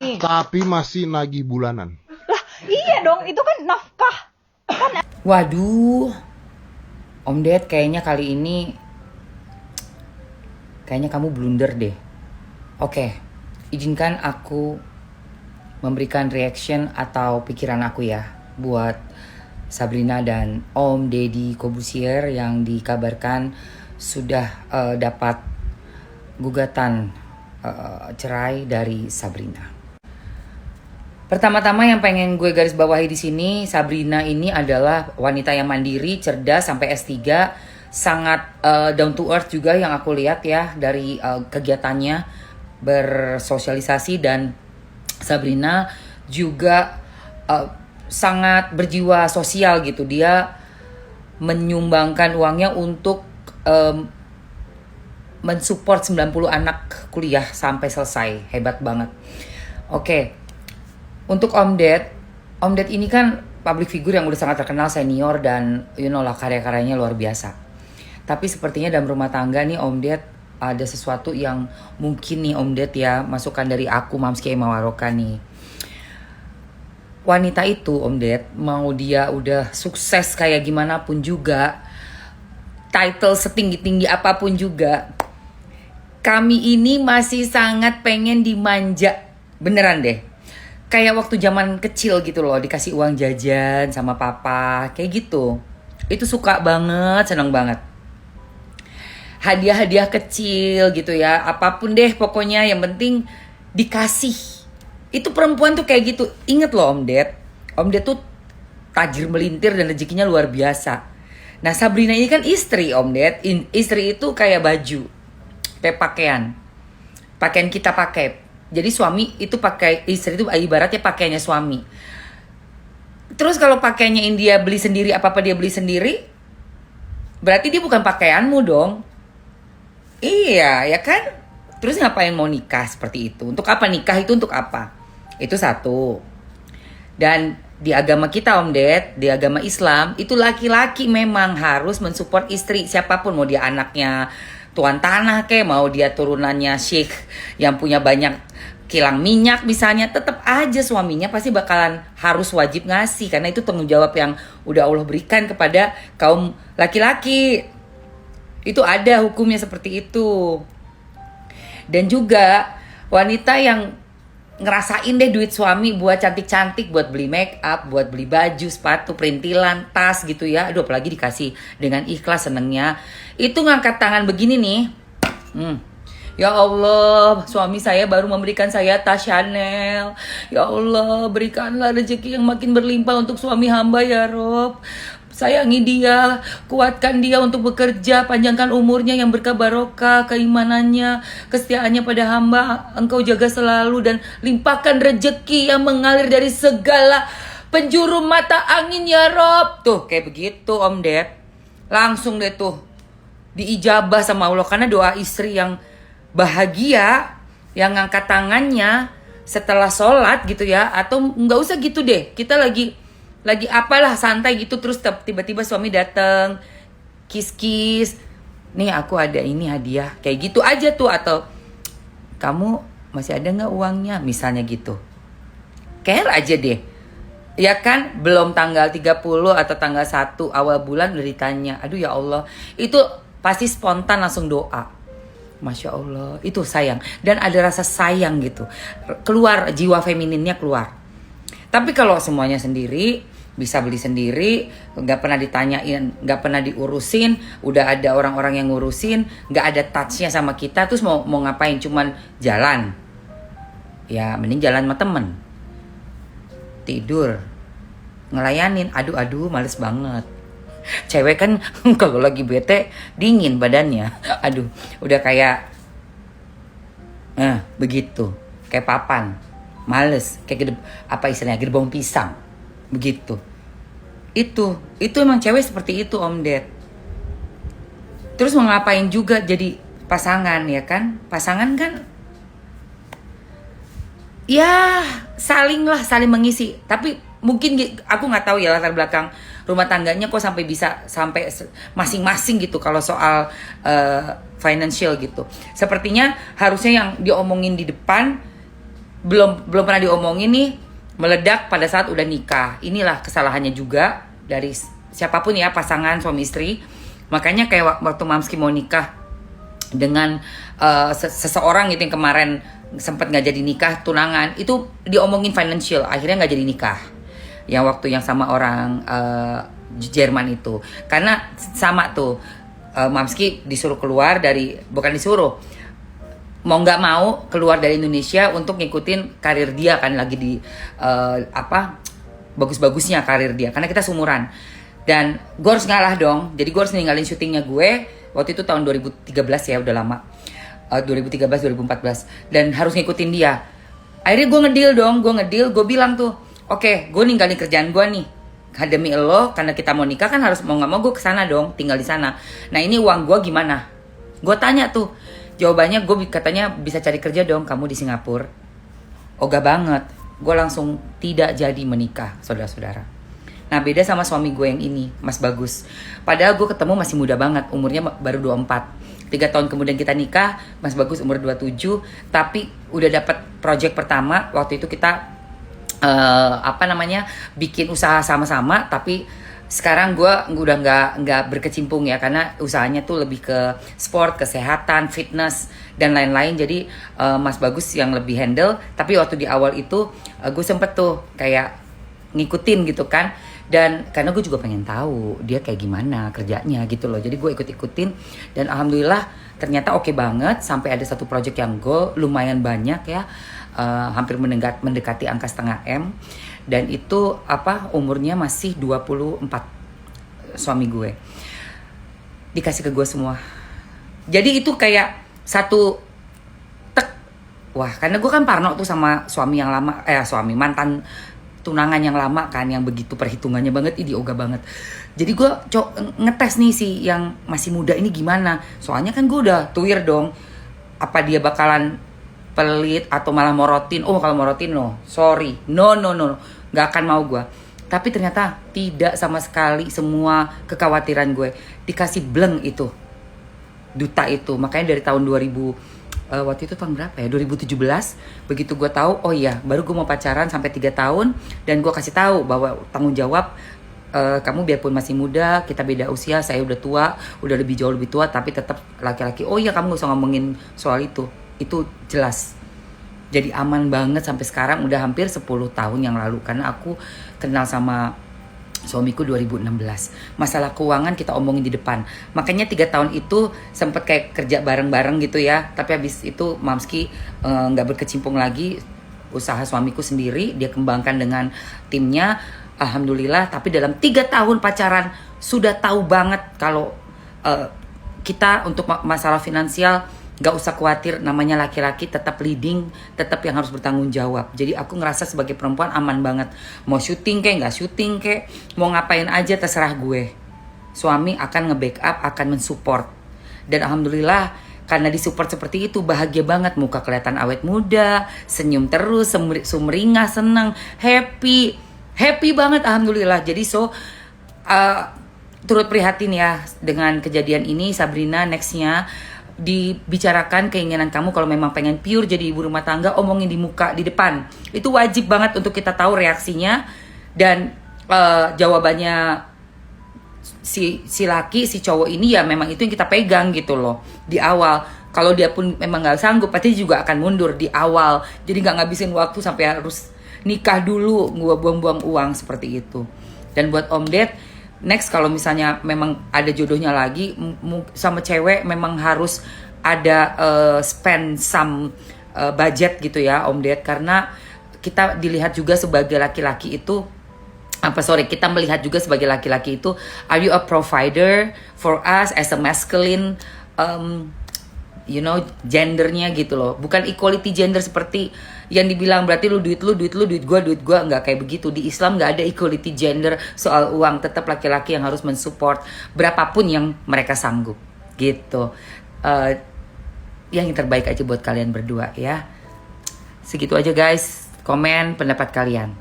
nih. Tapi masih nagih bulanan. Lah, iya dong, itu kan nafkah. Kan Waduh, Om Ded kayaknya kali ini kamu blunder deh. Oke, izinkan aku memberikan reaction atau pikiran aku ya buat Sabrina dan Om Deddy Corbuzier yang dikabarkan sudah dapat gugatan cerai dari Sabrina. Pertama-tama yang pengen gue garis bawahi di sini, Sabrina ini adalah wanita yang mandiri, cerdas sampai S3, sangat down to earth juga yang aku lihat ya dari kegiatannya bersosialisasi, dan Sabrina juga sangat berjiwa sosial gitu. Dia menyumbangkan uangnya untuk mensupport 90 anak kuliah sampai selesai. Hebat banget. Oke. Untuk Om Ded ini kan public figure yang udah sangat terkenal, senior, dan you know lah karya-karyanya luar biasa. Tapi sepertinya dalam rumah tangga nih Om Ded ada sesuatu yang mungkin nih Om Ded ya, masukan dari aku Mamski Mawaroka nih. Wanita itu Om Ded, mau dia udah sukses kayak gimana pun juga, title setinggi-tinggi apapun juga, kami ini masih sangat pengen dimanja. Beneran deh. Kayak waktu zaman kecil gitu loh, dikasih uang jajan sama papa, kayak gitu. Itu suka banget, seneng banget. Hadiah-hadiah kecil gitu ya, apapun deh pokoknya yang penting dikasih. Itu perempuan tuh kayak gitu. Ingat loh Om Ded tuh tajir melintir dan rezekinya luar biasa. Nah Sabrina ini kan istri Om Ded. Istri itu kayak baju, kayak pakaian kita pakai. Jadi suami itu pakai, istri itu ibaratnya pakaiannya suami. Terus kalau pakaiannya India beli sendiri, apa-apa dia beli sendiri, berarti dia bukan pakaianmu dong. Iya, ya kan? Terus ngapain mau nikah seperti itu? Untuk apa nikah itu, untuk apa? Itu satu. Dan di agama kita Om Ded, di agama Islam, itu laki-laki memang harus mensupport istri. Siapapun, mau dia anaknya tuan tanah kek, mau dia turunannya syekh yang punya banyak kilang minyak misalnya, tetap aja suaminya pasti bakalan harus wajib ngasih, karena itu tanggung jawab yang udah Allah berikan kepada kaum laki-laki. Itu ada hukumnya seperti itu. Dan juga wanita yang ngerasain deh duit suami buat cantik-cantik, buat beli make up, buat beli baju, sepatu, perintilan, tas gitu ya. Aduh, apalagi dikasih dengan ikhlas senengnya. Itu ngangkat tangan begini nih. Ya Allah, suami saya baru memberikan saya tas Chanel. Ya Allah, berikanlah rezeki yang makin berlimpah untuk suami hamba ya Rob. Sayangi dia, kuatkan dia untuk bekerja, panjangkan umurnya yang berkah barokah, keimanannya, kesetiaannya pada hamba, engkau jaga selalu, dan limpahkan rezeki yang mengalir dari segala penjuru mata angin ya Rob. Tuh kayak begitu Om Ded. Langsung deh tuh diijabah sama Allah, karena doa istri yang bahagia, yang ngangkat tangannya setelah sholat gitu ya. Atau nggak usah gitu deh, kita lagi apalah santai gitu, terus tiba-tiba suami datang kiss, nih aku ada ini hadiah, kayak gitu aja tuh. Atau kamu masih ada nggak uangnya misalnya gitu, care aja deh ya kan. Belum tanggal 30 atau tanggal 1 awal bulan udah ditanya. Aduh ya Allah, itu pasti spontan langsung doa. Masya Allah, itu sayang. Dan ada rasa sayang gitu, keluar, jiwa femininnya keluar. Tapi kalau semuanya sendiri, bisa beli sendiri, nggak pernah ditanyain, nggak pernah diurusin, udah ada orang-orang yang ngurusin, nggak ada touchnya sama kita, terus mau ngapain? Cuman jalan, ya mending jalan sama temen, tidur, ngelayanin. Aduh males banget. Cewek kan kalau lagi bete dingin badannya, aduh udah kayak begitu, kayak papan, males, kayak apa istilahnya, gerbong pisang begitu. Itu emang cewek seperti itu Om Ded. Terus mau ngapain juga jadi pasangan ya kan? Pasangan kan ya saling mengisi. Tapi mungkin aku nggak tahu ya latar belakang rumah tangganya kok sampai masing-masing gitu kalau soal financial gitu. Sepertinya harusnya yang diomongin di depan belum pernah diomongin nih, meledak pada saat udah nikah. Inilah kesalahannya juga dari siapapun ya, pasangan suami istri. Makanya kayak waktu Mamski mau nikah dengan seseorang gitu yang kemarin sempat nggak jadi nikah, tunangan, itu diomongin financial, akhirnya nggak jadi nikah. Yang waktu yang sama orang Jerman itu, karena sama tuh Mamski disuruh keluar dari, bukan disuruh, mau nggak mau keluar dari Indonesia untuk ngikutin karir dia kan, lagi di bagus-bagusnya karir dia, karena kita seumuran. Dan gue harus ngalah dong, jadi gue harus ninggalin syutingnya gue. Waktu itu tahun 2013 ya, udah lama, 2013-2014, dan harus ngikutin dia. Akhirnya gue ngedeal, gue bilang tuh, oke, gue ninggalin kerjaan gue nih, demi lo, karena kita mau nikah kan harus mau nggak mau gue kesana dong, tinggal di sana. Nah ini uang gue gimana? Gue tanya tuh, jawabannya gue katanya bisa cari kerja dong kamu di Singapura. Ogah banget, gue langsung tidak jadi menikah, saudara-saudara. Nah beda sama suami gue yang ini, Mas Bagus. Padahal gue ketemu masih muda banget, umurnya baru 24. 3 tahun kemudian kita nikah, Mas Bagus umur 27. Tapi udah dapat project pertama, waktu itu kita bikin usaha sama-sama. Tapi sekarang gue udah nggak berkecimpung ya, karena usahanya tuh lebih ke sport, kesehatan, fitness, dan lain-lain. Jadi Mas Bagus yang lebih handle. Tapi waktu di awal itu gue sempet tuh kayak ngikutin gitu kan. Dan karena gue juga pengen tahu dia kayak gimana kerjanya gitu loh. Jadi gue ikut-ikutin dan alhamdulillah ternyata oke banget. Sampai ada satu project yang gue lumayan banyak ya, hampir mendekati angka 0,5 M. Dan itu umurnya masih 24 suami gue. Dikasih ke gue semua. Jadi itu kayak satu tek. Wah, karena gue kan parno tuh sama suami yang lama, mantan tunangan yang lama kan, yang begitu perhitungannya banget, ini ogah banget. Jadi gue ngetes nih si yang masih muda ini gimana. Soalnya kan gue udah tuir dong, apa dia bakalan pelit atau malah morotin. Oh kalau morotin no, sorry, no, gak akan mau gue. Tapi ternyata tidak sama sekali, semua kekhawatiran gue dikasih bleng itu, duta itu. Makanya dari tahun 2000, waktu itu tahun berapa ya, 2017, begitu gue tahu, oh iya baru gue mau pacaran sampai 3 tahun. Dan gue kasih tahu bahwa tanggung jawab, kamu biarpun masih muda, kita beda usia, saya udah tua, udah jauh lebih tua, tapi tetap laki-laki. Oh iya, kamu gak usah ngomongin soal itu jelas. Jadi aman banget sampai sekarang, udah hampir 10 tahun yang lalu. Karena aku kenal sama suamiku 2016. Masalah keuangan kita omongin di depan. Makanya 3 tahun itu sempet kayak kerja bareng-bareng gitu ya. Tapi habis itu Mamski gak berkecimpung lagi. Usaha suamiku sendiri, dia kembangkan dengan timnya. Alhamdulillah. Tapi dalam 3 tahun pacaran sudah tahu banget kalau kita untuk masalah finansial gak usah khawatir, namanya laki-laki tetap leading, tetap yang harus bertanggung jawab. Jadi aku ngerasa sebagai perempuan aman banget. Mau syuting kek, gak syuting kek, mau ngapain aja terserah gue. Suami akan nge-backup, akan mensupport. Dan alhamdulillah karena disupport seperti itu, bahagia banget. Muka kelihatan awet muda, senyum terus, sumringah, seneng, happy banget alhamdulillah. Jadi turut prihatin ya dengan kejadian ini. Sabrina, nextnya dibicarakan keinginan kamu kalau memang pengen pure jadi ibu rumah tangga, omongin di muka, di depan. Itu wajib banget untuk kita tahu reaksinya. Dan jawabannya si laki, si cowok ini ya memang itu yang kita pegang gitu loh di awal. Kalau dia pun memang gak sanggup, pasti juga akan mundur di awal. Jadi gak ngabisin waktu sampai harus nikah dulu, gua buang-buang uang seperti itu. Dan buat Om Ded, next kalau misalnya memang ada jodohnya lagi sama cewek, memang harus ada spend some budget gitu ya Om Ded. Karena kita dilihat juga sebagai laki-laki itu, kita melihat juga sebagai laki-laki itu, are you a provider for us as a masculine gendernya gitu loh. Bukan equality gender seperti yang dibilang berarti lu duit gua, nggak kayak begitu. Di Islam nggak ada equality gender soal uang. Tetap laki-laki yang harus mensupport berapapun yang mereka sanggup gitu. Yang terbaik aja buat kalian berdua ya. Segitu aja guys, komen pendapat kalian.